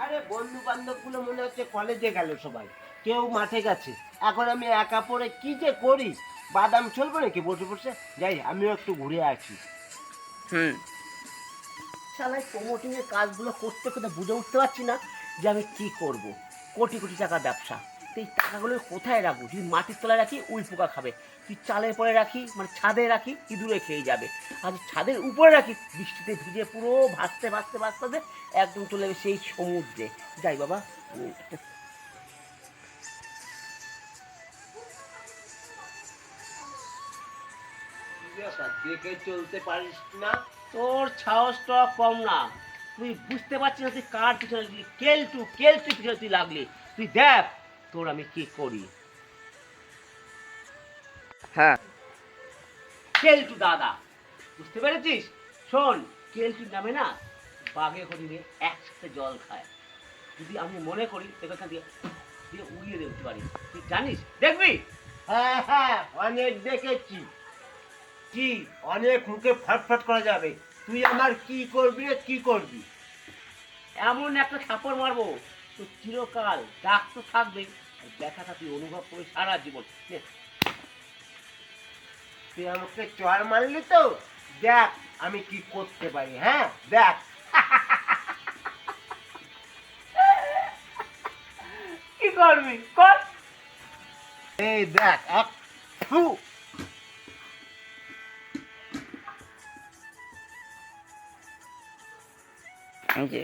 আরে বন্ধু বান্ধব গুলো মনে হচ্ছে কলেজে গেল সবাই, কেউ মাঠে গেছে। এখন আমি একা পড়ে কি যে করি, বাদাম চলবে নাকি বসে বসে? যাই আমিও একটু ঘুরে আসি। হুম। শালায় প্রমোটিং এর কাজগুলো করতে করতে বুঝে উঠতে পারছি না যে আমি কি করব। কোটি কোটি টাকা ব্যবসা, তো এই টাকাগুলো কোথায় রাখবো? যদি মাটির তলায় রাখি উই পোকা খাবে, তুই চালের পরে রাখি মানে ছাদে রাখি ইঁদুরে খেয়ে যাবে, আর ছাদের উপরে রাখি বৃষ্টিতে ভিজে পুরো ভাসতে ভাসতে ভাসতে একদম চলে যাবে সেই সমুদ্রে। যাই বাবা, দেখে চলতে পারিস না? তোর সাহসটা কম না। তুই বুঝতে পারছিস না তুই কার পিছনে লাগলি? কেলটু কেলটু পিছনে তুই লাগলি। তুই দেখ তোর আমি কি করি। হ্যাঁ। কেলটু দাদা, বুঝতে পেরেছিস? শোন, কেলটুর নামে না বাঘে হরিণে একসাথে জল খায়। যদি আমি মনে করি তোকে এখান দিয়ে দিয়ে উড়িয়ে দিতে পারি, তুই জানিস? দেখবি? হ্যাঁ হ্যাঁ, অনেক দেখেছি। কি অনেক মুখে ফটফট করা যাবে। তুই আমার কি করবি রে, কি করবি? এমন একটা থাপড় মারবো তো চিরকাল দাগ তো থাকবে, ব্যথাটা তুই অনুভব করবি সারা জীবন। নে, তুই আমাকে চড় মারলি তো, দেখ আমি কি করতে পারি। হ্যাঁ দেখ। কি করবি কর। এই দেখ এক ফু। এই যে